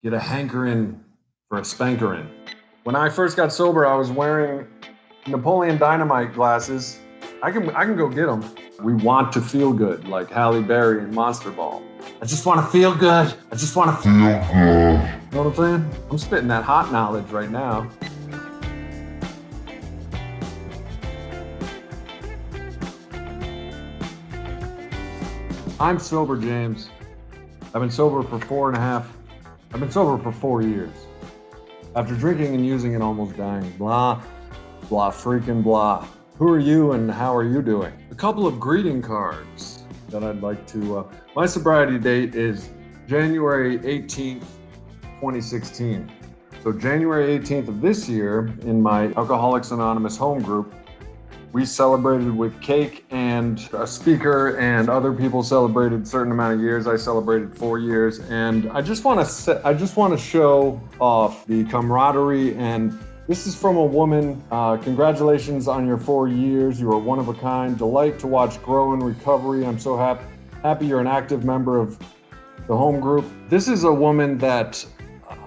get a hankering for a spankering. When I first got sober, I was wearing Napoleon Dynamite glasses. I can go get them. We want to feel good, like Halle Berry in Monster Ball. I just want to feel good. I just want to feel good. You know what I'm saying? I'm spitting that hot knowledge right now. I'm sober, James. I've been sober for 4 years. After drinking and using and almost dying. Blah, blah, freaking blah. Who are you and how are you doing? A couple of greeting cards that I'd like to, my sobriety date is January 18th, 2016. So January 18th of this year, in my Alcoholics Anonymous home group, we celebrated with cake and a speaker, and other people celebrated a certain amount of years. I celebrated 4 years, and I just want to show off the camaraderie. And this is from a woman. Congratulations on your 4 years. You are one of a kind. Delight to watch grow in recovery. I'm so happy you're an active member of the home group. This is a woman that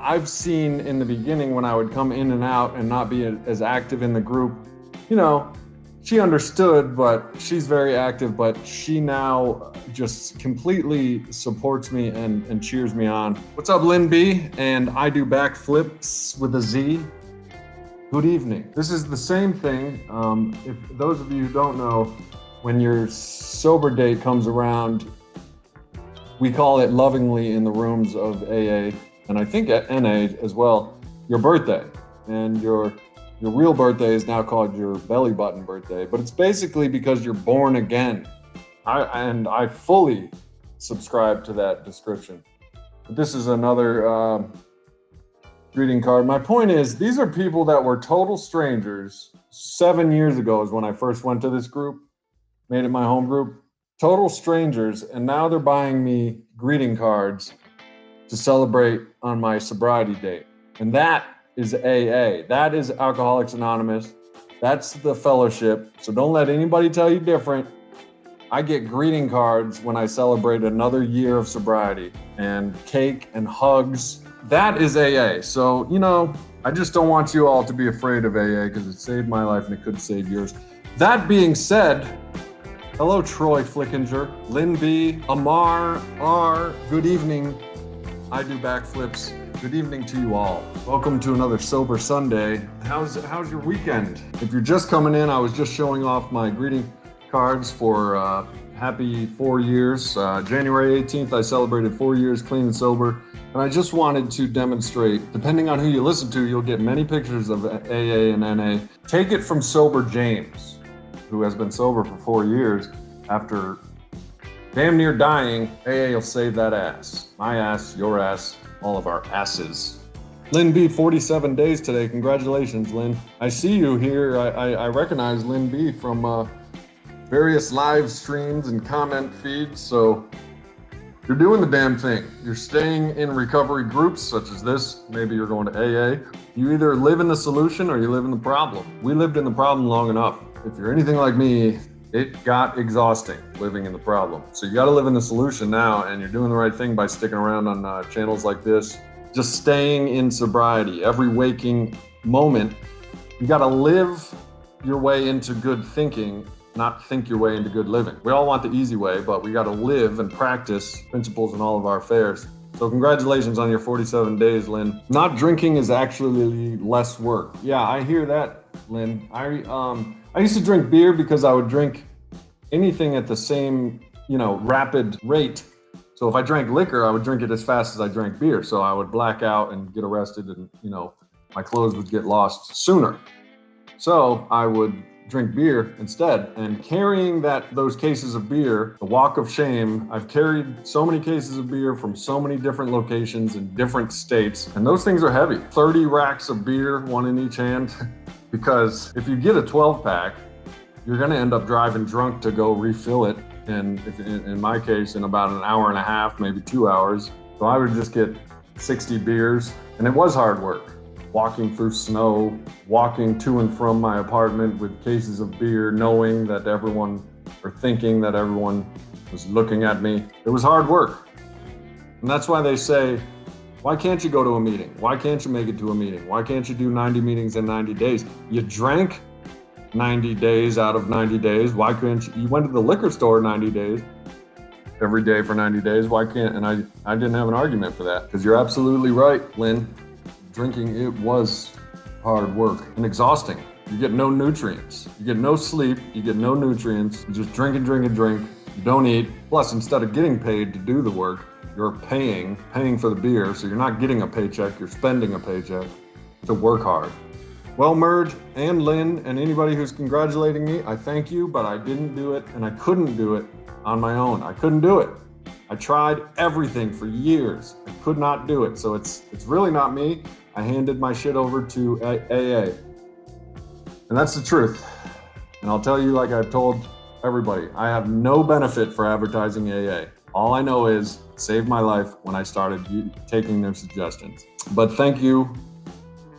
I've seen in the beginning when I would come in and out and not be as active in the group. You know, she understood, but she's very active, but she now just completely supports me and cheers me on. What's up, Lynn B? And I do backflips with a Z. Good evening. This is the same thing. If those of you who don't know, when your sober date comes around, we call it lovingly in the rooms of AA, and I think at NA as well, your birthday. And your real birthday is now called your belly button birthday, but it's basically because you're born again. I fully subscribe to that description. But this is another greeting card. My point is, these are people that were total strangers. 7 years ago is when I first went to this group, made it my home group. Total strangers, and now they're buying me greeting cards to celebrate on my sobriety date. And that is AA. That is Alcoholics Anonymous. That's the fellowship. So don't let anybody tell you different. I get greeting cards when I celebrate another year of sobriety, and cake and hugs. That is AA. So, you know, I just don't want you all to be afraid of AA because it saved my life and it could save yours. That being said, hello, Troy Flickinger, Lynn B, Amar R, good evening. I do backflips. Good evening to you all. Welcome to another Sober Sunday. How's your weekend? If you're just coming in, I was just showing off my greeting cards for happy 4 years. January 18th, I celebrated 4 years clean and sober. And I just wanted to demonstrate, depending on who you listen to, you'll get many pictures of AA and NA. Take it from Sober James, who has been sober for 4 years. After damn near dying, AA will save that ass. My ass, your ass, all of our asses. Lynn B, 47 days today. Congratulations, Lynn. I see you here. I recognize Lynn B from various live streams and comment feeds. So you're doing the damn thing. You're staying in recovery groups such as this. Maybe you're going to AA. You either live in the solution or you live in the problem. We lived in the problem long enough. If you're anything like me, it got exhausting living in the problem. So you got to live in the solution now, and you're doing the right thing by sticking around on channels like this. Just staying in sobriety. Every waking moment, you got to live your way into good thinking, not think your way into good living. We all want the easy way, but we got to live and practice principles in all of our affairs. So congratulations on your 47 days, Lynn. Not drinking is actually less work. Yeah, I hear that, Lynn. I used to drink beer because I would drink anything at the same, rapid rate. So if I drank liquor, I would drink it as fast as I drank beer. So I would black out and get arrested, and, my clothes would get lost sooner. So I would drink beer instead. And carrying those cases of beer, the walk of shame, I've carried so many cases of beer from so many different locations in different states. And those things are heavy. 30 racks of beer, one in each hand. Because if you get a 12-pack, you're going to end up driving drunk to go refill it. And in my case, in about an hour and a half, maybe 2 hours. So I would just get 60 beers. And it was hard work. Walking through snow, walking to and from my apartment with cases of beer, knowing that thinking that everyone was looking at me. It was hard work. And that's why they say Why can't you go to a meeting? Why can't you make it to a meeting? Why can't you do 90 meetings in 90 days? You drank 90 days out of 90 days. Why couldn't you? You went to the liquor store 90 days, every day for 90 days. Why can't? And I didn't have an argument for that, because you're absolutely right, Lynn. Drinking, it was hard work and exhausting. You get no nutrients. You get no sleep. You get no nutrients. You just drink and drink and drink. You don't eat. Plus, instead of getting paid to do the work, you're paying for the beer. So you're not getting a paycheck. You're spending a paycheck to work hard. Well, Merge and Lynn and anybody who's congratulating me, I thank you, but I didn't do it, and I couldn't do it on my own. I couldn't do it. I tried everything for years. I could not do it. So it's really not me. I handed my shit over to AA. And that's the truth. And I'll tell you, like I've told everybody, I have no benefit for advertising AA. All I know is it saved my life when I started taking their suggestions. But thank you.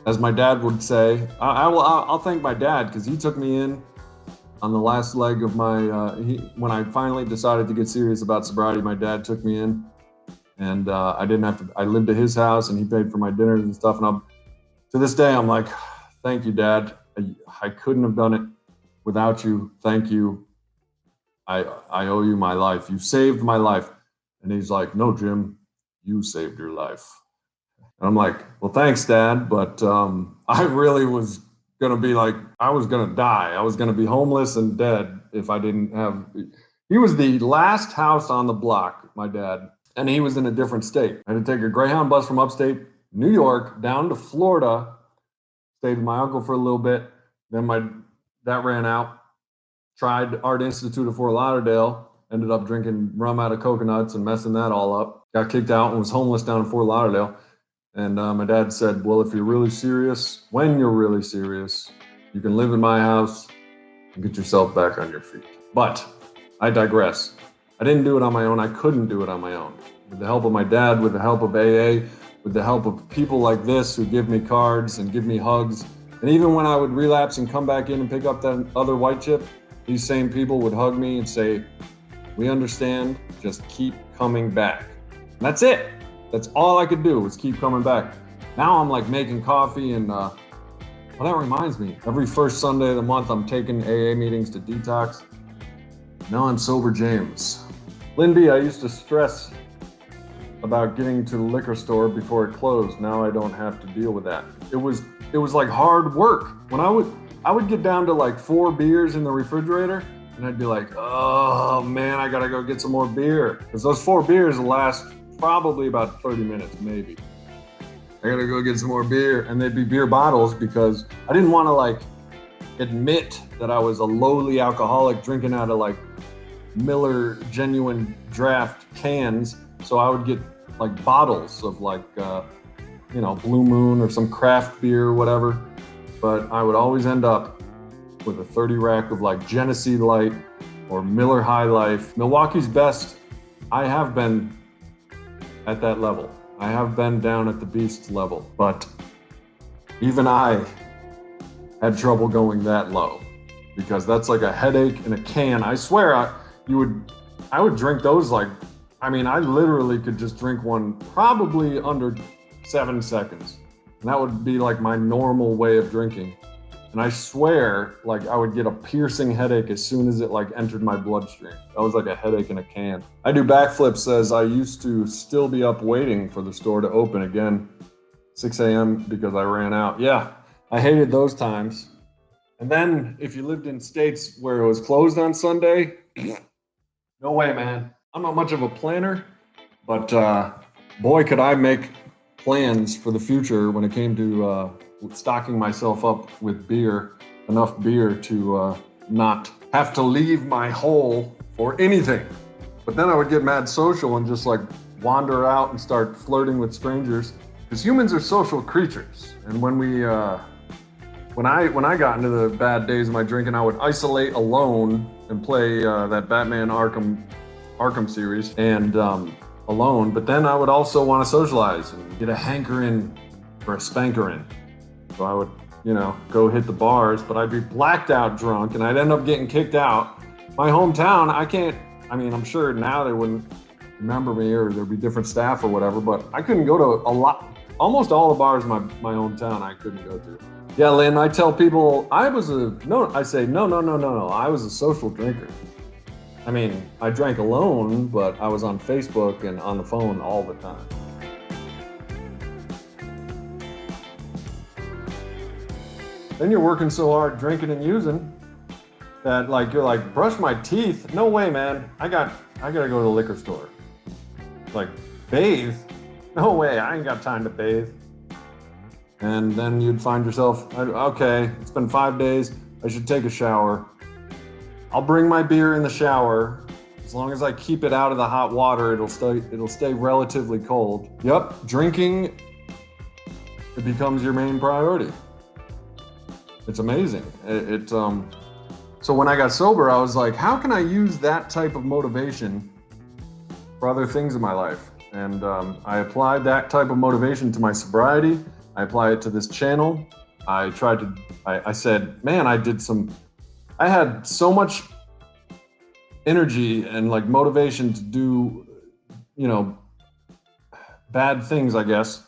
As my dad would say, I'll thank my dad, because he took me in on the last leg of my, when I finally decided to get serious about sobriety. My dad took me in, and I lived at his house, and he paid for my dinners and stuff. And to this day, I'm like, thank you, Dad. I couldn't have done it without you. Thank you. I owe you my life. You saved my life. And he's like, no, Jim, you saved your life. And I'm like, well, thanks, Dad. But I really was going to be like, I was going to die. I was going to be homeless and dead if I didn't have. He was the last house on the block, my dad. And he was in a different state. I had to take a Greyhound bus from upstate New York down to Florida. Stayed with my uncle for a little bit. Then that ran out. Tried Art Institute of Fort Lauderdale. Ended up drinking rum out of coconuts and messing that all up. Got kicked out and was homeless down in Fort Lauderdale. And my dad said, well, if you're really serious, when you're really serious, you can live in my house and get yourself back on your feet. But I digress. I didn't do it on my own. I couldn't do it on my own. With the help of my dad, with the help of AA, with the help of people like this who give me cards and give me hugs. And even when I would relapse and come back in and pick up that other white chip, these same people would hug me and say, we understand, just keep coming back. And that's it. That's all I could do was keep coming back. Now I'm like making coffee and, well, that reminds me, every first Sunday of the month, I'm taking AA meetings to detox. Now I'm sober James. Lindy, I used to stress about getting to the liquor store before it closed. Now I don't have to deal with that. It was like hard work. When I would get down to like 4 beers in the refrigerator, and I'd be like, oh man, I gotta go get some more beer. Because those 4 beers last probably about 30 minutes, maybe. I gotta go get some more beer. And they'd be beer bottles, because I didn't want to like admit that I was a lowly alcoholic drinking out of like Miller genuine draft cans. So I would get like bottles of like, Blue Moon or some craft beer or whatever. But I would always end up with a 30 rack of like Genesee Light or Miller High Life. Milwaukee's Best, I have been at that level. I have been down at the beast level, but even I had trouble going that low, because that's like a headache in a can. I swear I would drink those like, I literally could just drink one probably under 7 seconds. And that would be like my normal way of drinking. And I swear, like I would get a piercing headache as soon as it like entered my bloodstream. That was like a headache in a can. I do backflips as I used to still be up waiting for the store to open again, 6 a.m. because I ran out. Yeah, I hated those times. And then if you lived in states where it was closed on Sunday, no way, man. I'm not much of a planner, but boy, could I make plans for the future when it came to stocking myself up with beer, enough beer to not have to leave my hole for anything. But then I would get mad social and just like wander out and start flirting with strangers, because humans are social creatures. And when I got into the bad days of my drinking, I would isolate alone and play that Batman Arkham series and alone. But then I would also want to socialize and get a hankering for a spankerin'. So I would, go hit the bars, but I'd be blacked out drunk and I'd end up getting kicked out. My hometown, I'm sure now they wouldn't remember me, or there'd be different staff or whatever, but I couldn't go to almost all the bars in my hometown I couldn't go to. Yeah, Lynn, I tell people I say no. I was a social drinker. I mean, I drank alone, but I was on Facebook and on the phone all the time. Then you're working so hard drinking and using that you're like, brush my teeth? No way, man. I gotta go to the liquor store. Like, bathe? No way, I ain't got time to bathe. And then you'd find yourself, okay, it's been 5 days, I should take a shower. I'll bring my beer in the shower. As long as I keep it out of the hot water, it'll stay relatively cold. Yep, drinking, it becomes your main priority. It's amazing. So when I got sober, I was like, how can I use that type of motivation for other things in my life? And I applied that type of motivation to my sobriety. I apply it to this channel. I said, man, I had so much energy and motivation to do, bad things, I guess.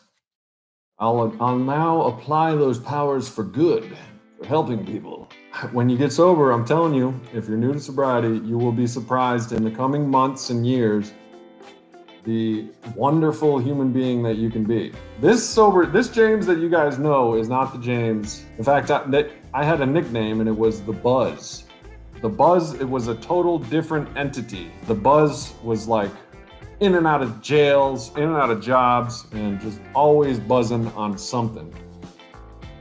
I'll now apply those powers for good, for helping people. When you get sober, I'm telling you, if you're new to sobriety, you will be surprised in the coming months and years the wonderful human being that you can be. This James that you guys know is not the James. In fact, I had a nickname, and it was the Buzz. The Buzz, it was a total different entity. The Buzz was in and out of jails, in and out of jobs, and just always buzzing on something.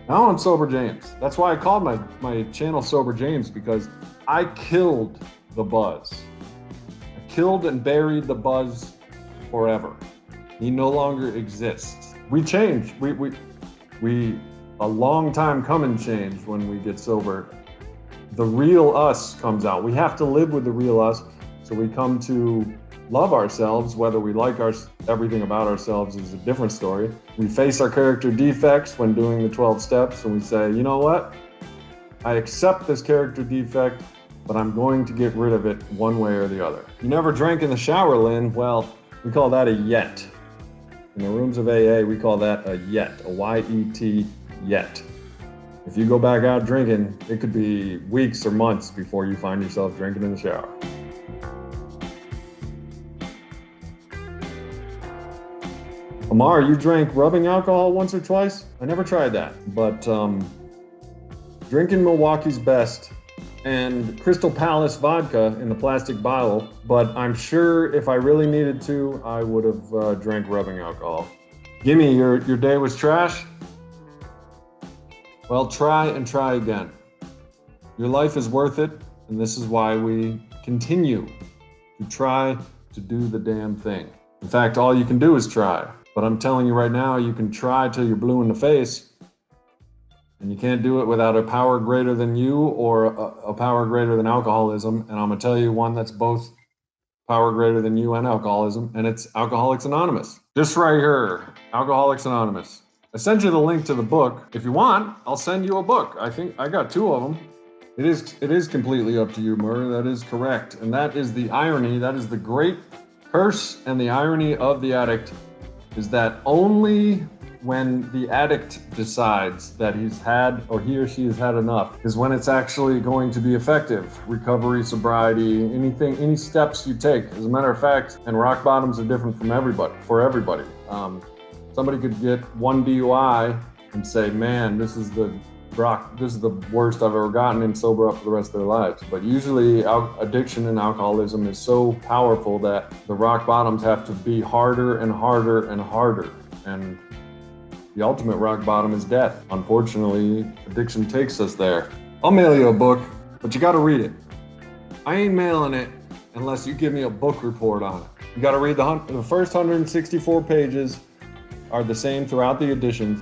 Now I'm Sober James. That's why I called my channel Sober James, because I killed the Buzz. I killed and buried the Buzz forever. He no longer exists. We change. We a long time coming change when we get sober. The real us comes out. We have to live with the real us, so we come to love ourselves. Whether we like everything about ourselves is a different story. We face our character defects when doing the 12 steps, and we say, you know what? I accept this character defect, but I'm going to get rid of it one way or the other. You never drank in the shower, Lynn? Well, we call that a yet. In the rooms of AA, we call that a yet, a Y-E-T, yet. If you go back out drinking, it could be weeks or months before you find yourself drinking in the shower. Amar, you drank rubbing alcohol once or twice? I never tried that, but drinking Milwaukee's Best and Crystal Palace vodka in the plastic bottle, but I'm sure if I really needed to, I would have drank rubbing alcohol. Gimme, your day was trash? Well, try and try again. Your life is worth it, and this is why we continue to try to do the damn thing. In fact, all you can do is try. But I'm telling you right now, you can try till you're blue in the face, and you can't do it without a power greater than you or a power greater than alcoholism. And I'm gonna tell you one that's both power greater than you and alcoholism, and it's Alcoholics Anonymous. Just right here, Alcoholics Anonymous. I sent you the link to the book. If you want, I'll send you a book. I think I got 2 of them. It is completely up to you, Murray. That is correct. And that is the irony, that is the great curse and the irony of the addict, is that only when the addict decides that he's had, or he or she has had enough, is when it's actually going to be effective. Recovery, sobriety, any steps you take. As a matter of fact, and rock bottoms are different for everybody. Somebody could get 1 DUI and say, man, this is the worst I've ever gotten, and sober up for the rest of their lives. But usually addiction and alcoholism is so powerful that the rock bottoms have to be harder and harder and harder. And the ultimate rock bottom is death. Unfortunately, addiction takes us there. I'll mail you a book, but you gotta read it. I ain't mailing it unless you give me a book report on it. You gotta read the first 164 pages are the same throughout the editions.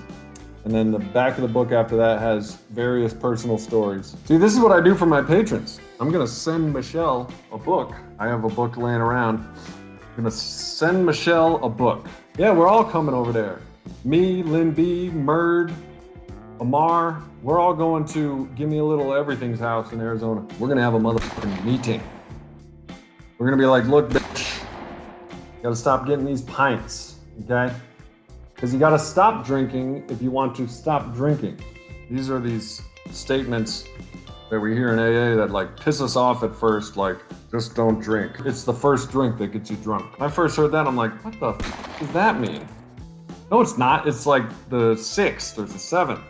And then the back of the book after that has various personal stories. See, this is what I do for my patrons. I'm gonna send Michelle a book. I have a book laying around. I'm gonna send Michelle a book. Yeah, we're all coming over there. Me, Lynn B, Murd, Amar, we're all going to Give Me a Little Everything's house in Arizona. We're gonna have a motherfucking meeting. We're gonna be like, look, bitch, You gotta stop getting these pints, okay? Because you gotta stop drinking if you want to stop drinking. These are these statements that we hear in AA that like piss us off at first, like, just don't drink. It's the first drink that gets you drunk. When I first heard that, I'm like, what the f does that mean? No, it's not. It's like the 6th or the 7th.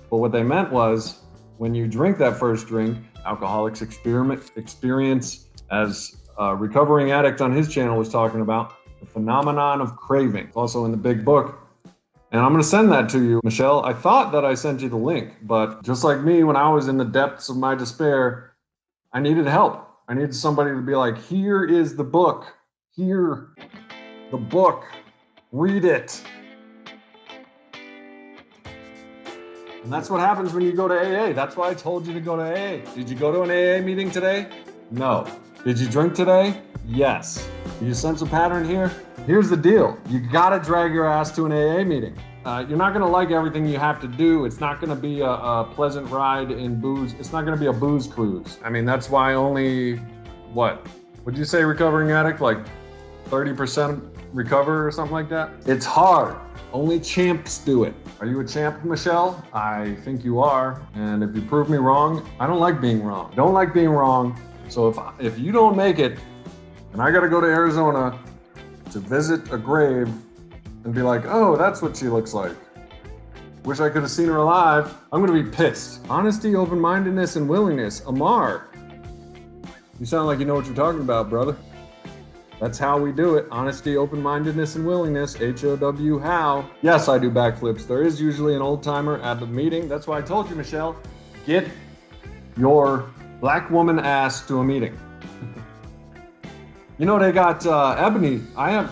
But what they meant was, when you drink that first drink, alcoholics experience, as a recovering addict on his channel was talking about, the phenomenon of craving. It's also in the big book. And I'm gonna send that to you, Michelle. I thought that I sent you the link, but just like me, when I was in the depths of my despair, I needed help. I needed somebody to be like, here is the book. Here, the book. Read it. And that's what happens when you go to AA. That's why I told you to go to AA. Did you go to an AA meeting today? No. Did you drink today? Yes. Do you sense a pattern here? Here's the deal. You gotta drag your ass to an AA meeting. You're not gonna like everything you have to do. It's not gonna be a pleasant ride in booze. It's not gonna be a booze cruise. I mean, that's why only, what? Would you say recovering addict, like 30% recover or something like that? It's hard. Only champs do it. Are you a champ, Michelle? I think you are. And if you prove me wrong, I don't like being wrong. Don't like being wrong. So if you don't make it, and I gotta go to Arizona to visit a grave and be like, oh, that's what she looks like. Wish I could have seen her alive. I'm gonna be pissed. Honesty, open-mindedness, and willingness. Amar, you sound like you know what you're talking about, brother. That's how we do it. Honesty, open-mindedness, and willingness. HOW, how. Yes, I do backflips. There is usually an old timer at the meeting. That's why I told you, Michelle, get your black woman ass to a meeting. You know, they got Ebony.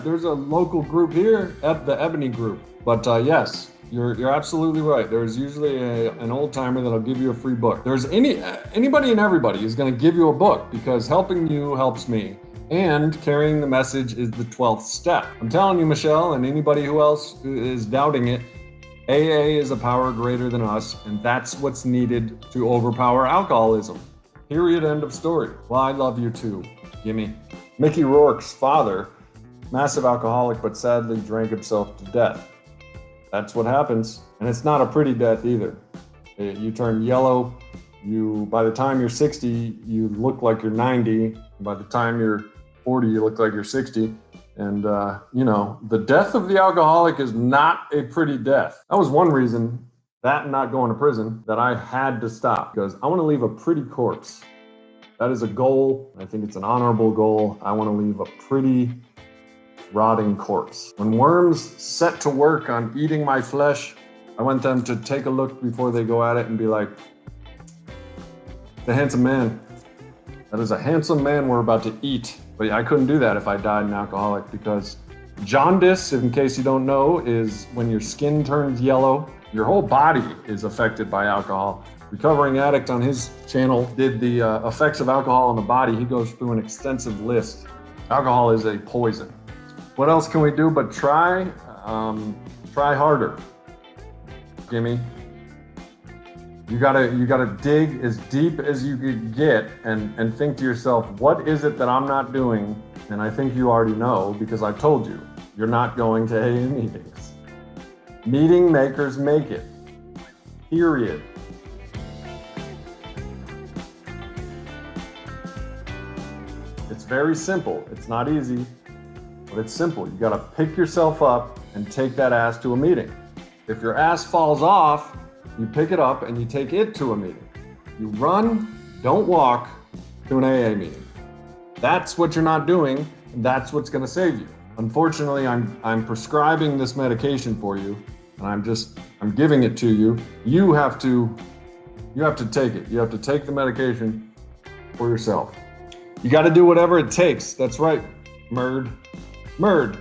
There's a local group here, the Ebony group. But yes, you're absolutely right. There's usually an old timer that'll give you a free book. There's anybody and everybody is going to give you a book, because helping you helps me. And carrying the message is the 12th step. I'm telling you, Michelle, and anybody who else is doubting it, AA is a power greater than us, and that's what's needed to overpower alcoholism. Period, end of story. Well, I love you too. Gimme. Mickey Rourke's father, massive alcoholic, but sadly drank himself to death. That's what happens. And it's not a pretty death either. You turn yellow. By the time you're 60, you look like you're 90. By the time you're 40, you look like you're 60. And, the death of the alcoholic is not a pretty death. That was one reason, that and not going to prison, that I had to stop, because I want to leave a pretty corpse. That is a goal. I think it's an honorable goal. I want to leave a pretty rotting corpse. When worms set to work on eating my flesh, I want them to take a look before they go at it and be like, the handsome man. That is a handsome man we're about to eat. But I couldn't do that if I died an alcoholic, because jaundice, in case you don't know, is when your skin turns yellow. Your whole body is affected by alcohol. Recovering Addict on his channel did the effects of alcohol on the body. He goes through an extensive list. Alcohol is a poison. What else can we do but try? Try harder. Gimme. You gotta dig as deep as you could get and think to yourself, what is it that I'm not doing? And I think you already know, because I told you, you're not going to AA meetings. Meeting makers make it. Period. It's very simple. It's not easy, but it's simple. You gotta pick yourself up and take that ass to a meeting. If your ass falls off, you pick it up and you take it to a meeting. You run, don't walk to an AA meeting. That's what you're not doing, and that's what's gonna save you. Unfortunately, I'm prescribing this medication for you, and I'm giving it to you. You have to take it. You have to take the medication for yourself. You got to do whatever it takes. That's right, Murd.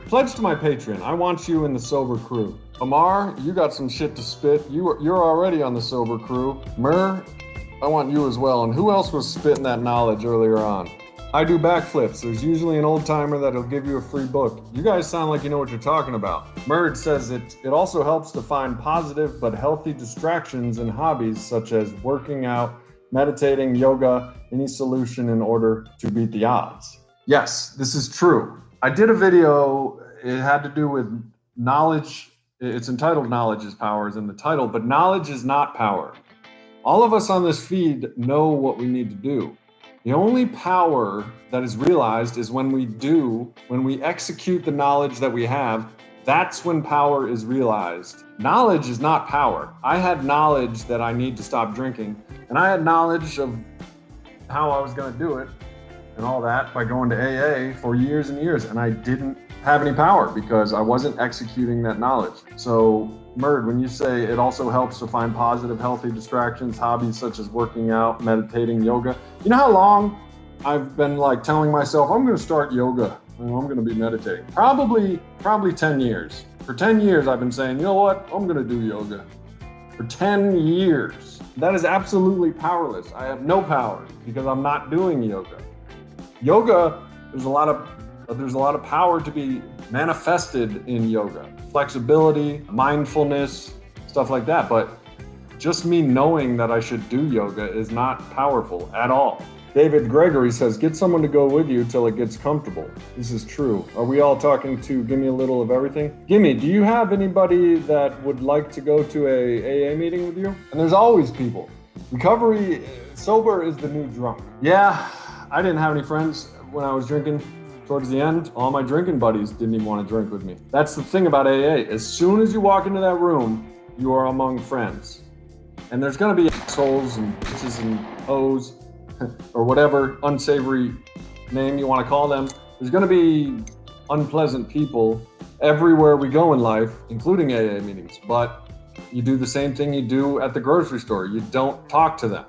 Pledge to my Patreon. I want you in the sober crew. Amar, you got some shit to spit. You're already on the sober crew. Mur, I want you as well. And who else was spitting that knowledge earlier on? I do backflips. There's usually an old timer that'll give you a free book. You guys sound like you know what you're talking about. Murd says it also helps to find positive but healthy distractions and hobbies such as working out, meditating, yoga, any solution in order to beat the odds. Yes, this is true. I did a video, it had to do with knowledge. It's entitled Knowledge is Power, is in the title, but knowledge is not power. All of us on this feed know what we need to do. The only power that is realized is when we execute the knowledge that we have. That's when power is realized. Knowledge is not power. I had knowledge that I need to stop drinking, and I had knowledge of how I was going to do it and all that by going to AA for years and years, and I didn't have any power because I wasn't executing that knowledge. So, Murd, when you say it also helps to find positive, healthy distractions, hobbies such as working out, meditating, yoga. You know how long I've been like telling myself, I'm going to start yoga. I'm going to be meditating. Probably 10 years. For 10 years, I've been saying, you know what? I'm going to do yoga. For 10 years. That is absolutely powerless. I have no power because I'm not doing yoga. Yoga, there's a lot of power to be manifested in yoga. Flexibility, mindfulness, stuff like that. But just me knowing that I should do yoga is not powerful at all. David Gregory says, get someone to go with you till it gets comfortable. This is true. Are we all talking to Gimme a Little of Everything? Gimme, do you have anybody that would like to go to a AA meeting with you? And there's always people. Recovery, sober is the new drunk. Yeah, I didn't have any friends when I was drinking. Towards the end, all my drinking buddies didn't even want to drink with me. That's the thing about AA. As soon as you walk into that room, you are among friends. And there's going to be assholes and bitches and hoes or whatever unsavory name you want to call them. There's going to be unpleasant people everywhere we go in life, including AA meetings. But you do the same thing you do at the grocery store. You don't talk to them.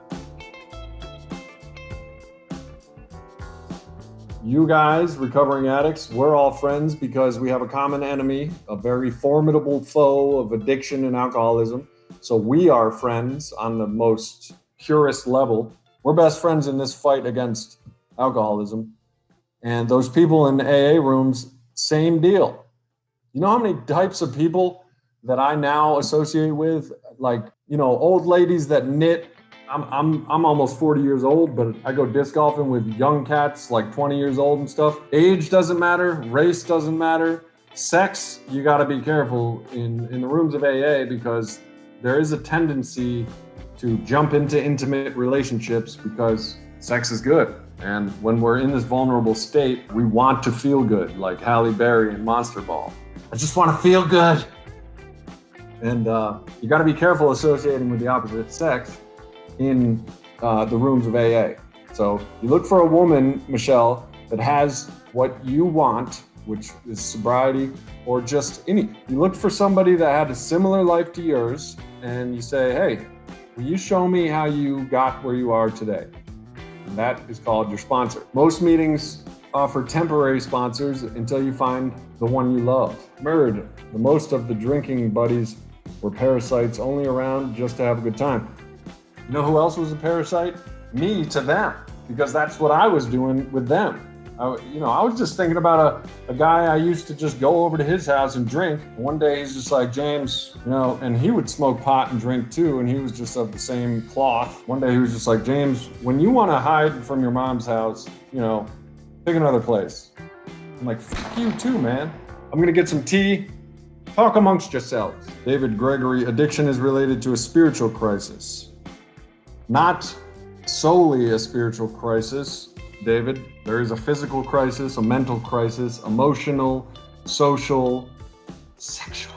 You guys, recovering addicts, we're all friends because we have a common enemy, a very formidable foe of addiction and alcoholism. So we are friends on the most purest level. We're best friends in this fight against alcoholism. And those people in AA rooms, same deal. You know how many types of people that I now associate with? Like, old ladies that knit. I'm almost 40 years old, but I go disc golfing with young cats like 20 years old and stuff. Age doesn't matter. Race doesn't matter. Sex, you got to be careful in the rooms of AA because there is a tendency to jump into intimate relationships because sex is good. And when we're in this vulnerable state, we want to feel good, like Halle Berry in Monster Ball. I just want to feel good. And you got to be careful associating with the opposite sex in the rooms of AA. So you look for a woman, Michelle, that has what you want, which is sobriety or just any. You look for somebody that had a similar life to yours and you say, hey, will you show me how you got where you are today? And that is called your sponsor. Most meetings offer temporary sponsors until you find the one you love. Murd, the most of the drinking buddies were parasites, only around just to have a good time. You know who else was a parasite? Me to them, because that's what I was doing with them. I was just thinking about a guy I used to just go over to his house and drink. One day he's just like, James, and he would smoke pot and drink too, and he was just of the same cloth. One day he was just like, James, when you want to hide from your mom's house, pick another place. I'm like, fuck you too, man. I'm gonna get some tea. Talk amongst yourselves. David Gregory, addiction is related to a spiritual crisis. Not solely a spiritual crisis, David. There is a physical crisis, a mental crisis, emotional, social, sexual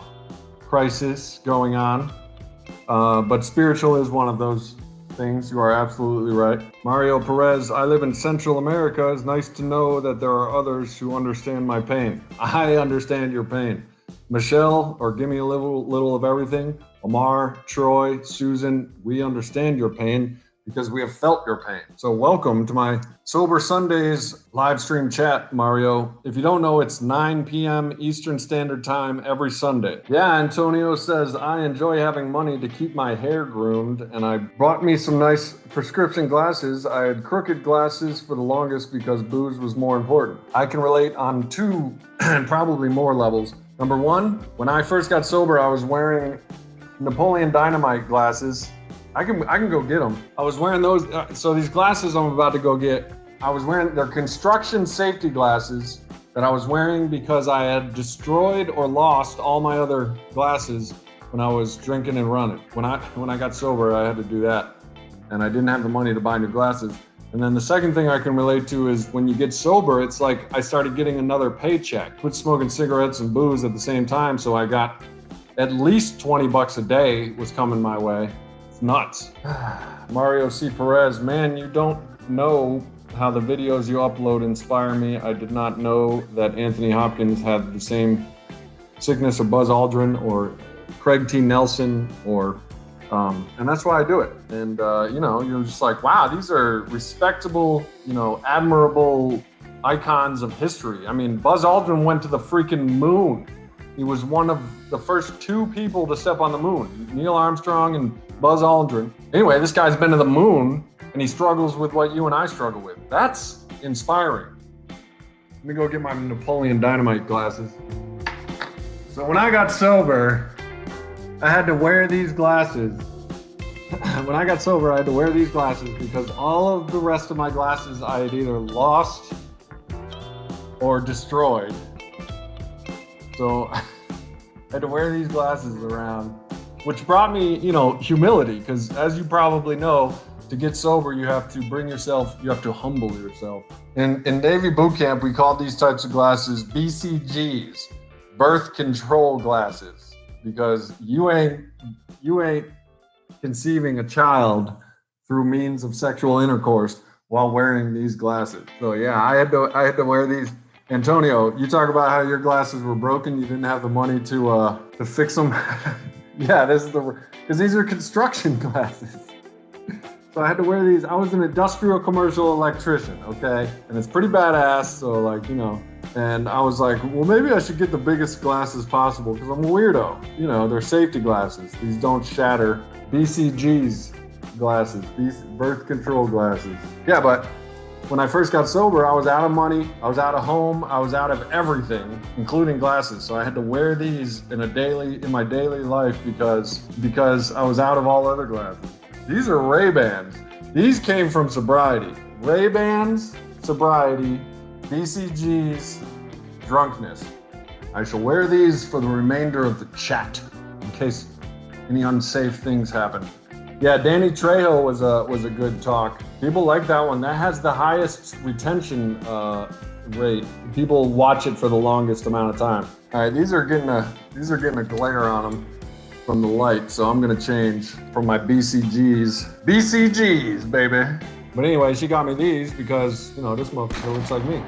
crisis going on. But spiritual is one of those things. You are absolutely right. Mario Perez, I live in Central America. It's nice to know that there are others who understand my pain. I understand your pain. Michelle, or give me a little of everything. Omar, Troy, Susan, we understand your pain because we have felt your pain. So welcome to my Sober Sundays live stream chat, Mario. If you don't know, it's 9 p.m. Eastern Standard Time every Sunday. Yeah, Antonio says, I enjoy having money to keep my hair groomed, and I bought me some nice prescription glasses. I had crooked glasses for the longest because booze was more important. I can relate on two and probably more levels. Number one, when I first got sober, I was wearing Napoleon Dynamite glasses. I can go get them. I was wearing those. So these glasses I'm about to go get, they're construction safety glasses that I was wearing because I had destroyed or lost all my other glasses when I was drinking and running. When I got sober, I had to do that, and I didn't have the money to buy new glasses. And then the second thing I can relate to is when you get sober, it's like I started getting another paycheck. Quit smoking cigarettes and booze at the same time, so I got at least 20 bucks a day was coming my way. It's nuts. Mario C. Perez, man, you don't know how the videos you upload inspire me. I did not know that Anthony Hopkins had the same sickness of Buzz Aldrin or Craig T. Nelson and that's why I do it. And, you're just like, wow, these are respectable, admirable icons of history. I mean, Buzz Aldrin went to the freaking moon. He was one of the first 2 people to step on the moon, Neil Armstrong and Buzz Aldrin. Anyway, this guy's been to the moon and he struggles with what you and I struggle with. That's inspiring. Let me go get my Napoleon Dynamite glasses. So when I got sober, I had to wear these glasses. When I got sober, I had to wear these glasses because all of the rest of my glasses I had either lost or destroyed. So I had to wear these glasses around, which brought me, humility, because as you probably know, to get sober, you have to humble yourself. In Navy boot camp, we called these types of glasses BCGs, birth control glasses, because you ain't conceiving a child through means of sexual intercourse while wearing these glasses. So yeah, I had to wear these. Antonio, you talk about how your glasses were broken. You didn't have the money to fix them. Yeah, because these are construction glasses. So I had to wear these. I was an industrial commercial electrician, okay? And it's pretty badass, so and I was like, well, maybe I should get the biggest glasses possible because I'm a weirdo. They're safety glasses. These don't shatter. BCGs glasses, birth control glasses. Yeah, but when I first got sober, I was out of money, I was out of home, I was out of everything, including glasses. So I had to wear these in my daily life because I was out of all other glasses. These are Ray-Bans. These came from Sobriety. Ray-Bans, Sobriety, BCGs, drunkenness. I shall wear these for the remainder of the chat in case any unsafe things happen. Yeah, Danny Trejo was a good talk. People like that one. That has the highest retention rate. People watch it for the longest amount of time. All right, these are getting a glare on them from the light, so I'm gonna change from my BCGs. BCGs, baby. But anyway, she got me these because this motherfucker looks like me.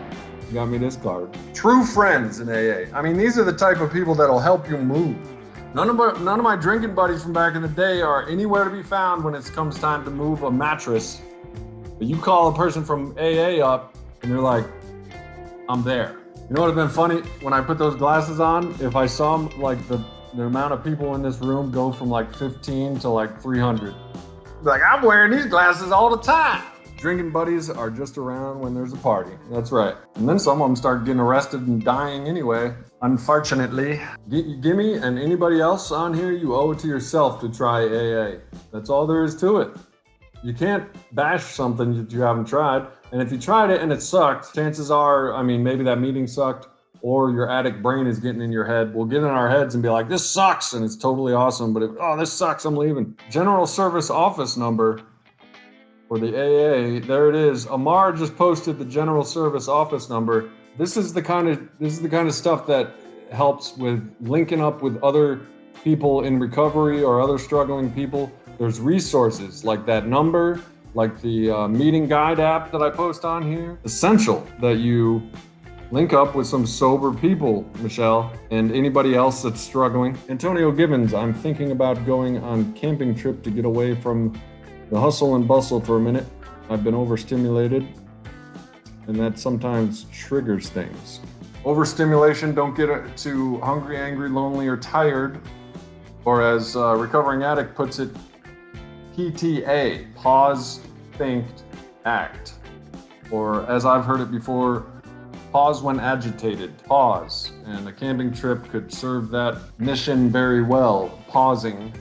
She got me this card. True friends in AA. I mean, these are the type of people that'll help you move. None of my drinking buddies from back in the day are anywhere to be found when it comes time to move a mattress. But you call a person from AA up and you're like, I'm there. You know what would have been funny? When I put those glasses on, if I saw the amount of people in this room go from 15 to 300. I'm wearing these glasses all the time. Drinking buddies are just around when there's a party. That's right. And then some of them start getting arrested and dying anyway. Unfortunately, Gimme and anybody else on here, you owe it to yourself to try AA. That's all there is to it. You can't bash something that you haven't tried. And if you tried it and it sucked, chances are, maybe that meeting sucked or your addict brain is getting in your head. We'll get in our heads and be like, this sucks. And it's totally awesome. But this sucks, I'm leaving. General Service Office number for the AA, there it is. Amar just posted the General Service Office number. This is the kind of stuff that helps with linking up with other people in recovery or other struggling people. There's resources like that number, like the meeting guide app that I post on here. Essential that you link up with some sober people, Michelle, and anybody else that's struggling. Antonio Gibbons, I'm thinking about going on camping trip to get away from the hustle and bustle for a minute. I've been overstimulated, and that sometimes triggers things. Overstimulation, don't get too hungry, angry, lonely, or tired. Or as a recovering addict puts it, PTA, pause, think, act. Or as I've heard it before, pause when agitated, pause. And a camping trip could serve that mission very well, pausing,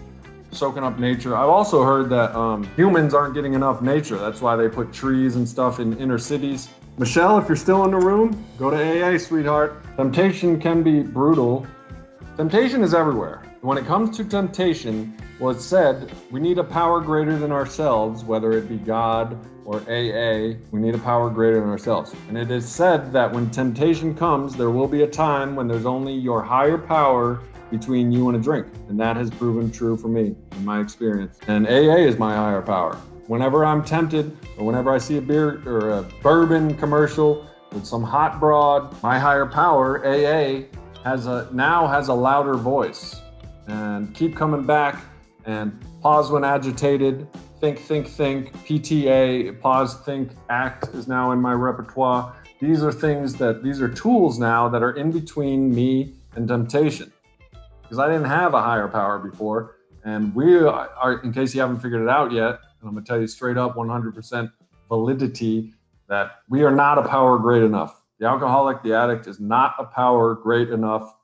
soaking up nature. I've also heard that humans aren't getting enough nature. That's why they put trees and stuff in inner cities. Michelle, if you're still in the room, go to AA, sweetheart. Temptation can be brutal. Temptation is everywhere. When it comes to temptation, well, it's said we need a power greater than ourselves, whether it be God or AA, we need a power greater than ourselves. And it is said that when temptation comes, there will be a time when there's only your higher power between you and a drink. And that has proven true for me in my experience. And AA is my higher power. Whenever I'm tempted, or whenever I see a beer or a bourbon commercial with some hot broad, my higher power, AA, now has a louder voice. And keep coming back and pause when agitated, think, PTA, pause, think, act is now in my repertoire. These are tools now that are in between me and temptation. Because I didn't have a higher power before. And we are, in case you haven't figured it out yet, and I'm gonna tell you straight up 100% validity that we are not a power great enough. The alcoholic, the addict is not a power great enough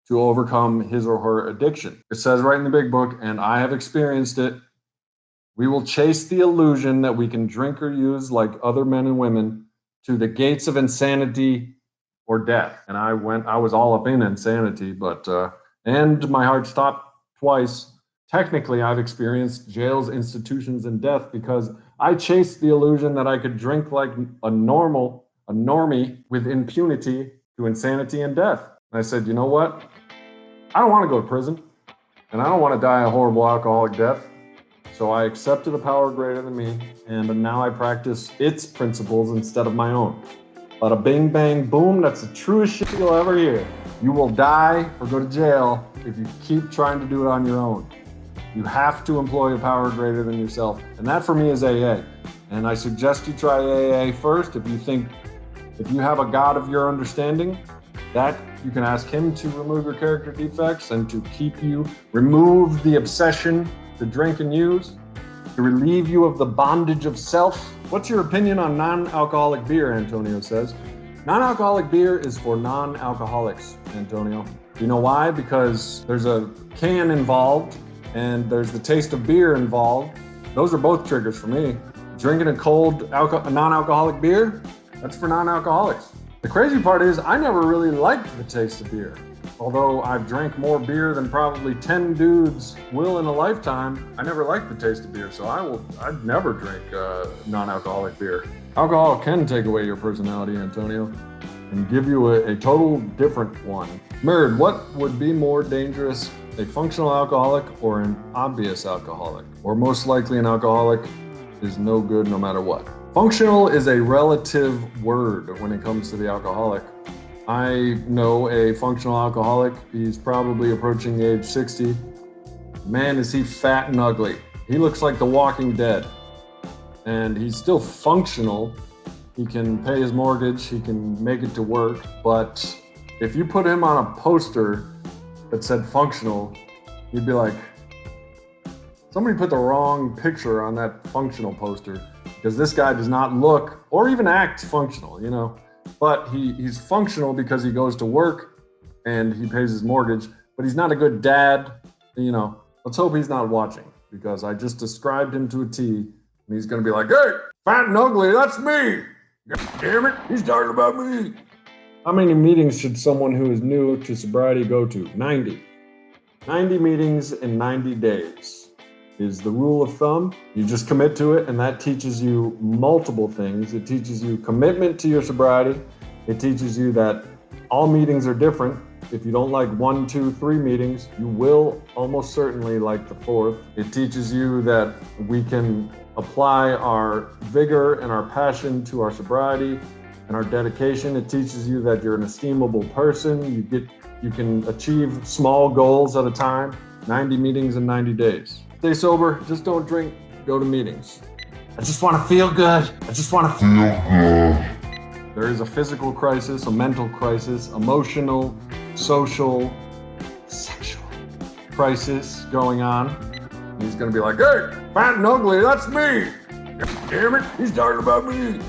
to overcome his or her addiction. It says right in the big book, and I have experienced it, we will chase the illusion that we can drink or use like other men and women to the gates of insanity or death. And I was all up in insanity, and my heart stopped twice. Technically, I've experienced jails, institutions, and death because I chased the illusion that I could drink like a normie with impunity to insanity and death. And I said, you know what? I don't want to go to prison, and I don't want to die a horrible alcoholic death. So I accepted a power greater than me, and now I practice its principles instead of my own. Bada bing, bang, boom, that's the truest shit you'll ever hear. You will die or go to jail if you keep trying to do it on your own. You have to employ a power greater than yourself. And that for me is AA. And I suggest you try AA first. If you have a God of your understanding, that you can ask him to remove your character defects and to remove the obsession to drink and use, to relieve you of the bondage of self. What's your opinion on non-alcoholic beer, Antonio says? Non-alcoholic beer is for non-alcoholics, Antonio. You know why? Because there's a can involved and there's the taste of beer involved. Those are both triggers for me. Drinking a cold non-alcoholic beer, that's for non-alcoholics. The crazy part is I never really liked the taste of beer. Although I've drank more beer than probably 10 dudes will in a lifetime, I never liked the taste of beer, so I'd never drink non-alcoholic beer. Alcohol can take away your personality, Antonio, and give you a total different one. Merd, what would be more dangerous, a functional alcoholic or an obvious alcoholic? Or most likely an alcoholic is no good no matter what. Functional is a relative word when it comes to the alcoholic. I know a functional alcoholic. He's probably approaching the age 60. Man, is he fat and ugly. He looks like the Walking Dead. And he's still functional. He can pay his mortgage. He can make it to work. But if you put him on a poster that said functional, you'd be like, somebody put the wrong picture on that functional poster, because this guy does not look or even act functional, you know. But he's functional because he goes to work and he pays his mortgage, but he's not a good dad, you know. Let's hope he's not watching, because I just described him to a T, and he's gonna be like, hey, fat and ugly, that's me. God damn it, he's talking about me. How many meetings should someone who is new to sobriety go to? 90. 90 meetings in 90 days is the rule of thumb. You just commit to it, and that teaches you multiple things. It teaches you commitment to your sobriety. It teaches you that all meetings are different. If you don't like 1, 2, 3 meetings, you will almost certainly like the 4th. It teaches you that we can apply our vigor and our passion to our sobriety and our dedication. It teaches you that you're an esteemable person. You can achieve small goals at a time. 90 meetings in 90 days. Stay sober, just don't drink, go to meetings. I just want to feel good. I just want to feel good. There is a physical crisis, a mental crisis, emotional, social, sexual crisis going on. And he's going to be like, hey, fat and ugly, that's me. God damn it, he's talking about me.